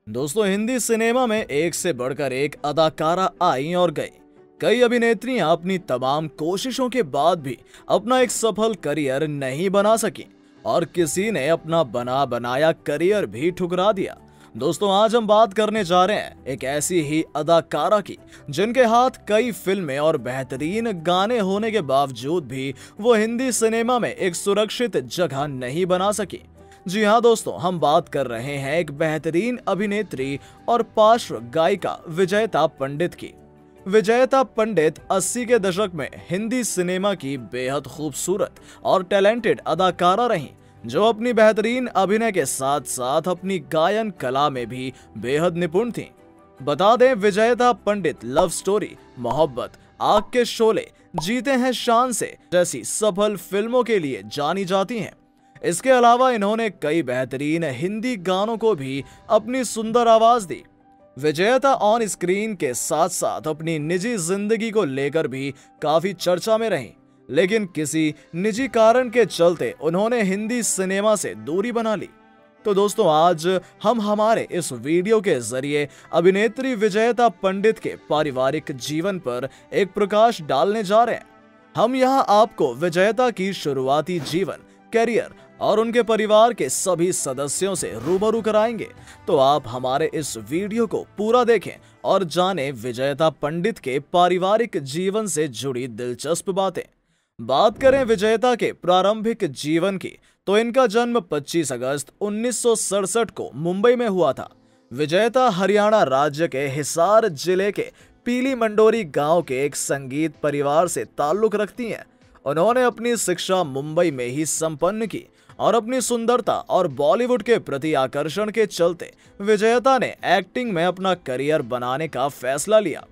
दोस्तों, हिंदी सिनेमा में एक से बढ़कर एक अदाकारा आई और गई। कई अभिनेत्रियां अपनी तमाम कोशिशों के बाद भी अपना एक सफल करियर नहीं बना सकी और किसी ने अपना बना बनाया करियर भी ठुकरा दिया। दोस्तों, आज हम बात करने जा रहे हैं एक ऐसी ही अदाकारा की जिनके हाथ कई फिल्में और बेहतरीन गाने होने के बावजूद भी वो हिंदी सिनेमा में एक सुरक्षित जगह नहीं बना सकी। जी हाँ दोस्तों, हम बात कर रहे हैं एक बेहतरीन अभिनेत्री और पार्श्व गायिका विजयता पंडित की। विजयता पंडित 80 के दशक में हिंदी सिनेमा की बेहद खूबसूरत और टैलेंटेड अदाकारा रहीं, जो अपनी बेहतरीन अभिनय के साथ साथ अपनी गायन कला में भी बेहद निपुण थीं। बता दें, विजयता पंडित लव स्टोरी, मोहब्बत, आग के शोले, जीते हैं शान से जैसी सफल फिल्मों के लिए जानी जाती हैं। इसके अलावा इन्होंने कई बेहतरीन हिंदी गानों को भी अपनी सुंदर आवाज दी। विजयता ऑन स्क्रीन के साथ साथ अपनी निजी जिंदगी को लेकर भी काफी चर्चा में रहीं, लेकिन किसी निजी कारण के चलते उन्होंने हिंदी सिनेमा से दूरी बना ली। तो दोस्तों, आज हम हमारे इस वीडियो के जरिए अभिनेत्री विजयता पंडित के पारिवारिक जीवन पर एक प्रकाश डालने जा रहे हैं। हम यहाँ आपको विजयता की शुरुआती जीवन, करियर और उनके परिवार के सभी सदस्यों से रूबरू कराएंगे। तो आप हमारे इस वीडियो को पूरा देखें और जानें विजयता पंडित के पारिवारिक जीवन से जुड़ी दिलचस्प बातें। बात करें विजयता के प्रारंभिक जीवन की, तो इनका जन्म 25 अगस्त 1967 को मुंबई में हुआ था। विजयता हरियाणा राज्य के हिसार जिले के पीली मंडोरी गांव के एक संगीत परिवार से ताल्लुक रखती हैं। उन्होंने अपनी शिक्षा मुंबई में ही संपन्न की और अपनी सुंदरता और बॉलीवुड के प्रति आकर्षण के चलते विजयता ने एक्टिंग में अपना करियर बनाने का फैसला लिया।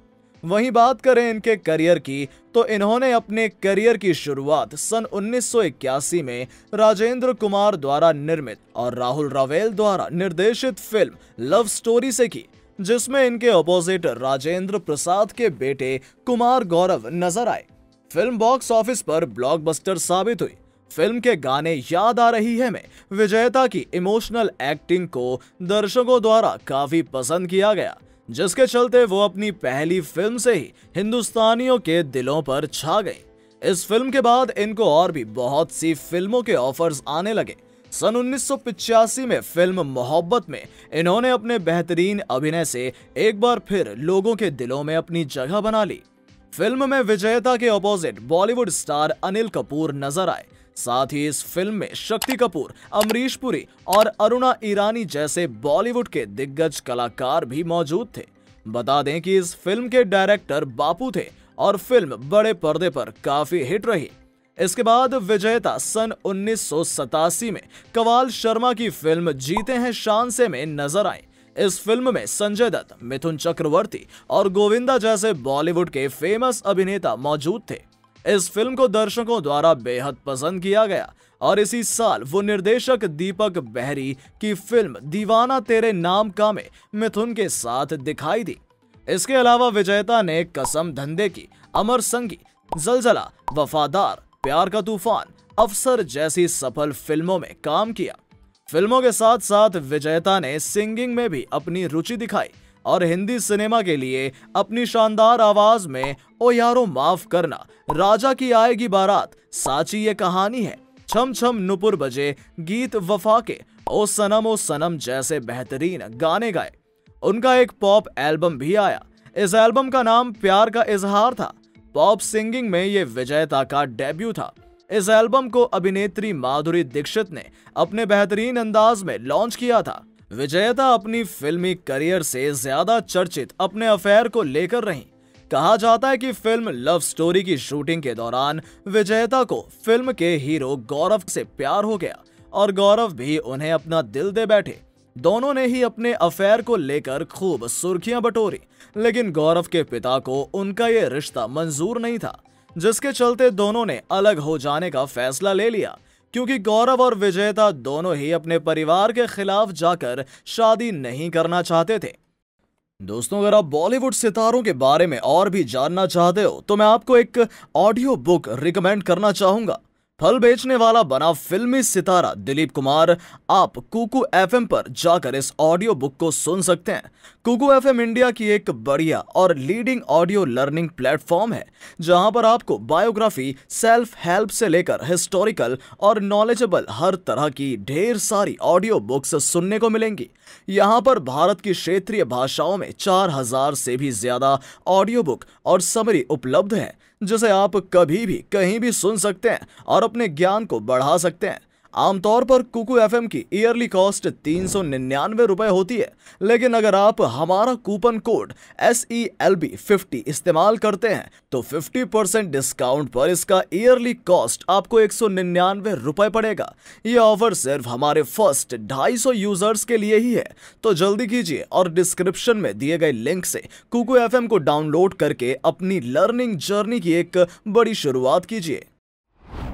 वहीं बात करें इनके करियर की, तो इन्होंने अपने करियर की शुरुआत सन 1981 में राजेंद्र कुमार द्वारा निर्मित और राहुल रावेल द्वारा निर्देशित फिल्म लव स्टोरी से की, जिसमें इनके अपोजिट राजेंद्र प्रसाद के बेटे कुमार गौरव नजर आए। फिल्म बॉक्स ऑफिस पर ब्लॉकबस्टर साबित हुई। फिल्म के गाने याद आ रही है में विजयता की इमोशनल एक्टिंग को दर्शकों द्वारा काफी पसंद किया गया, जिसके चलते वो अपनी पहली फिल्म से ही हिंदुस्तानियों के दिलों पर छा गई। इस फिल्म के बाद इनको और भी बहुत सी फिल्मों के ऑफर्स आने लगे। सन 1985 में फिल्म मोहब्बत में इन्होंने अपने बेहतरीन अभिनय से एक बार फिर लोगों के दिलों में अपनी जगह बना ली। फिल्म में विजयता के ऑपोजिट बॉलीवुड स्टार अनिल कपूर नजर आए। साथ ही इस फिल्म में शक्ति कपूर, अमरीश पुरी और अरुणा ईरानी जैसे बॉलीवुड के दिग्गज कलाकार भी मौजूद थे। बता दें कि इस फिल्म के डायरेक्टर बापू थे और फिल्म बड़े पर्दे पर काफी हिट रही। इसके बाद विजयता सन 1987 में कवाल शर्मा की फिल्म जीते हैं शान से में नजर आई। इस फिल्म में संजय दत्त, मिथुन चक्रवर्ती और गोविंदा जैसे बॉलीवुड के फेमस अभिनेता मौजूद थे। इस फिल्म को दर्शकों द्वारा बेहद पसंद किया गया और इसी साल वो निर्देशक दीपक बहरी की फिल्म दीवाना तेरे नाम का में मिथुन के साथ दिखाई दी। इसके अलावा विजयता ने कसम धंधे की, अमर संगी, जलजला, वफादार, प्यार का तूफान, अफसर जैसी सफल फिल्मों में काम किया। फिल्मों के साथ साथ विजयता ने सिंगिंग में भी अपनी रुचि दिखाई और हिंदी सिनेमा के लिए अपनी शानदार आवाज में ओ यारो माफ करना, राजा की आएगी बारात, साची ये कहानी है, छम छम नुपुर बजे, गीत वफा के, ओ सनम जैसे बेहतरीन गाने गाए। उनका एक पॉप एल्बम भी आया। इस एल्बम का नाम प्यार का इजहार था। पॉप सिंगिंग में ये विजयता का डेब्यू था। इस एल्बम को अभिनेत्री माधुरी दीक्षित ने अपने बेहतरीन अंदाज में लॉन्च किया था। विजयता अपनी फिल्मी करियर से ज्यादा चर्चित अपने अफेयर को लेकर रहीं। कहा जाता है कि फिल्म लव स्टोरी की शूटिंग के दौरान विजयता को फिल्म के हीरो गौरव से प्यार हो गया और गौरव भी उन्हें अपना दिल दे बैठे। दोनों ने ही अपने अफेयर को लेकर खूब सुर्खियां बटोरी, लेकिन गौरव के पिता को उनका ये रिश्ता मंजूर नहीं था, जिसके चलते दोनों ने अलग हो जाने का फैसला ले लिया, क्योंकि गौरव और विजयता दोनों ही अपने परिवार के खिलाफ जाकर शादी नहीं करना चाहते थे। दोस्तों, अगर आप बॉलीवुड सितारों के बारे में और भी जानना चाहते हो तो मैं आपको एक ऑडियो बुक रिकमेंड करना चाहूंगा। फल बेचने वाला बना फिल्मी सितारा दिलीप कुमार। आप कुकू एफएम पर जाकर इस ऑडियो बुक को सुन सकते हैं। कुकू एफएम इंडिया की एक बढ़िया और लीडिंग ऑडियो लर्निंग प्लेटफॉर्म है, जहां पर आपको बायोग्राफी, सेल्फ हेल्प से लेकर हिस्टोरिकल और नॉलेजेबल हर तरह की ढेर सारी ऑडियो बुक्स सुनने को मिलेंगी। यहां पर भारत की क्षेत्रीय भाषाओं में 4000 से भी ज्यादा ऑडियो बुक और समरी उपलब्ध है, जिसे आप कभी भी कहीं भी सुन सकते हैं और अपने ज्ञान को बढ़ा सकते हैं। आमतौर पर कुकू एफएम की ईयरली कॉस्ट 399 रुपए होती है, लेकिन अगर आप हमारा कूपन कोड SELB50 इस्तेमाल करते हैं तो 50% डिस्काउंट पर इसका ईयरली कॉस्ट आपको 199 रुपए पड़ेगा। ये ऑफर सिर्फ हमारे फर्स्ट 250 यूजर्स के लिए ही है, तो जल्दी कीजिए और डिस्क्रिप्शन में दिए गए लिंक से कुकू एफएम को डाउनलोड करके अपनी लर्निंग जर्नी की एक बड़ी शुरुआत कीजिए।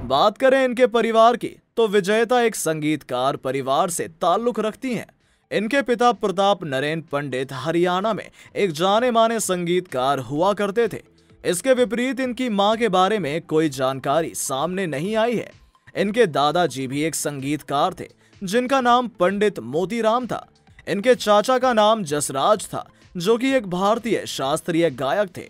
बात करें इनके परिवार की तो विजयता एक संगीतकार परिवार से ताल्लुक रखती हैं। इनके पिता प्रताप नरेन पंडित हरियाणा में एक जाने माने संगीतकार हुआ करते थे। इसके विपरीत इनकी मां के बारे में कोई जानकारी सामने नहीं आई है। इनके दादाजी भी एक संगीतकार थे, जिनका नाम पंडित मोतीराम था। इनके चाचा का नाम जसराज था, जो कि एक भारतीय शास्त्रीय गायक थे।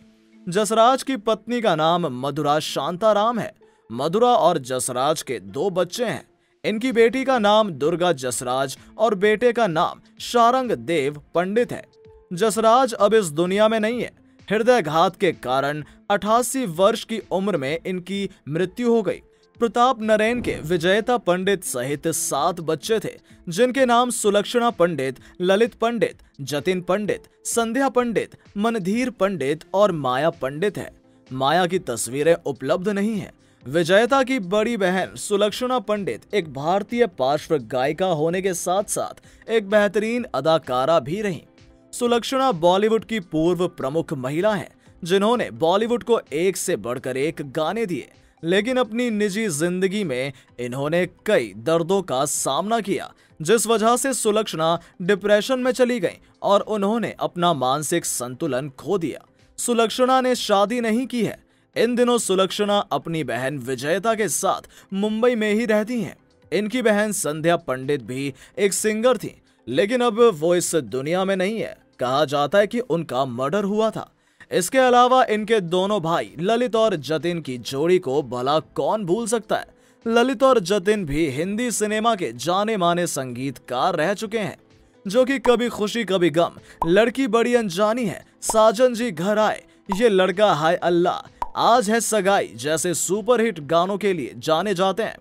जसराज की पत्नी का नाम मधुरा शांताराम है। मधुरा और जसराज के 2 बच्चे हैं। इनकी बेटी का नाम दुर्गा जसराज और बेटे का नाम शारंग देव पंडित है। जसराज अब इस दुनिया में नहीं है। हृदयघात के कारण 88 वर्ष की उम्र में इनकी मृत्यु हो गई। प्रताप नरेन के विजयता पंडित सहित 7 बच्चे थे, जिनके नाम सुलक्षणा पंडित, ललित पंडित, जतिन पंडित, संध्या पंडित, मनधीर पंडित और माया पंडित है। माया की तस्वीरें उपलब्ध नहीं है। विजयता की बड़ी बहन सुलक्षणा पंडित एक भारतीय पार्श्व गायिका होने के साथ साथ एक बेहतरीन अदाकारा भी रहीं। सुलक्षणा बॉलीवुड की पूर्व प्रमुख महिला हैं, जिन्होंने बॉलीवुड को एक से बढ़कर एक गाने दिए, लेकिन अपनी निजी जिंदगी में इन्होंने कई दर्दों का सामना किया, जिस वजह से सुलक्षणा डिप्रेशन में चली गईं और उन्होंने अपना मानसिक संतुलन खो दिया। सुलक्षणा ने शादी नहीं की है। इन दिनों सुलक्षणा अपनी बहन विजयता के साथ मुंबई में ही रहती हैं। इनकी बहन संध्या पंडित भी एक सिंगर थी, लेकिन अब वो इस दुनिया में नहीं है। कहा जाता है कि उनका मर्डर हुआ था। इसके अलावा इनके दोनों भाई ललित और जतिन की जोड़ी को भला कौन भूल सकता है। ललित और जतिन भी हिंदी सिनेमा के जाने माने संगीतकार रह चुके हैं, जो कि कभी खुशी कभी गम, लड़की बड़ी अनजानी है, साजन जी घर आए, ये लड़का हाय अल्लाह, आज है सगाई जैसे सुपरहिट गानों के लिए जाने जाते हैं।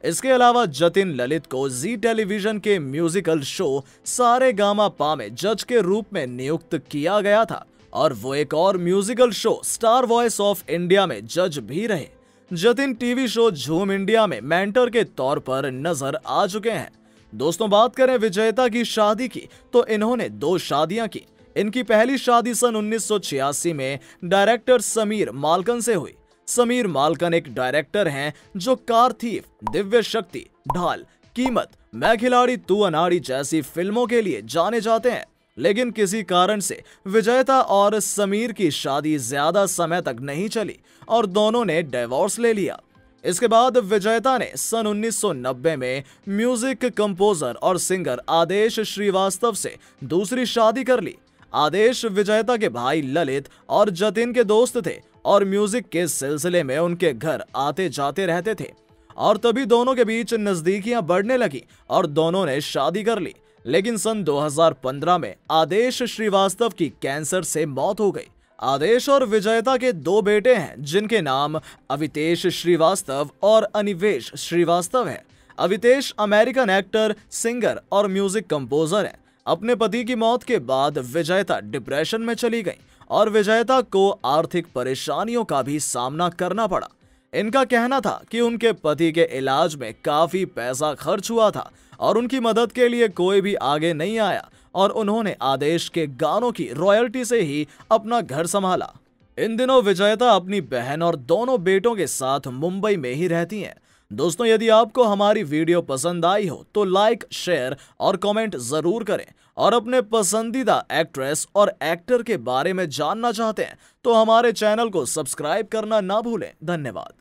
इसके अलावा जतिन ललित को जी टेलीविजन के म्यूजिकल शो सारे गामा पा में जज के रूप में नियुक्त किया गया था और वो एक और musical show star voice of India में जज भी रहे। जतिन टीवी शो झूम इंडिया में मेंटर के तौर पर नजर आ चुके हैं। दोस्तों, बात करें विजयता की शादी की तो इन्होंने 2 शादियां की। इनकी पहली शादी सन 1986 में डायरेक्टर समीर मालकन से हुई। समीर मालकन एक डायरेक्टर हैं जो कार थीफ, दिव्य शक्ति, ढाल, कीमत, मैं खिलाड़ी तू अनाड़ी जैसी फिल्मों के लिए जाने जाते हैं। लेकिन किसी कारण से विजयता और समीर की शादी ज्यादा समय तक नहीं चली और दोनों ने डिवोर्स ले लिया। इसके बाद विजयता ने सन 1990 में म्यूजिक कंपोजर और सिंगर आदेश श्रीवास्तव से दूसरी शादी कर ली। आदेश विजयता के भाई ललित और जतिन के दोस्त थे और म्यूजिक के सिलसिले में उनके घर आते जाते रहते थे और तभी दोनों के बीच नजदीकियां बढ़ने लगी और दोनों ने शादी कर ली। लेकिन सन 2015 में आदेश श्रीवास्तव की कैंसर से मौत हो गई। आदेश और विजयता के 2 बेटे हैं, जिनके नाम अवितेश श्रीवास्तव और अनिवेश श्रीवास्तव है। अवितेश अमेरिकन एक्टर, सिंगर और म्यूजिक कंपोजर हैं। अपने पति की मौत के बाद विजयता डिप्रेशन में चली गई और विजयता को आर्थिक परेशानियों का भी सामना करना पड़ा। इनका कहना था कि उनके पति के इलाज में काफी पैसा खर्च हुआ था और उनकी मदद के लिए कोई भी आगे नहीं आया और उन्होंने आदेश के गानों की रॉयल्टी से ही अपना घर संभाला। इन दिनों विजयता अपनी बहन और दोनों बेटों के साथ मुंबई में ही रहती हैं। दोस्तों, यदि आपको हमारी वीडियो पसंद आई हो तो लाइक, शेयर और कमेंट जरूर करें और अपने पसंदीदा एक्ट्रेस और एक्टर के बारे में जानना चाहते हैं तो हमारे चैनल को सब्सक्राइब करना ना भूलें। धन्यवाद।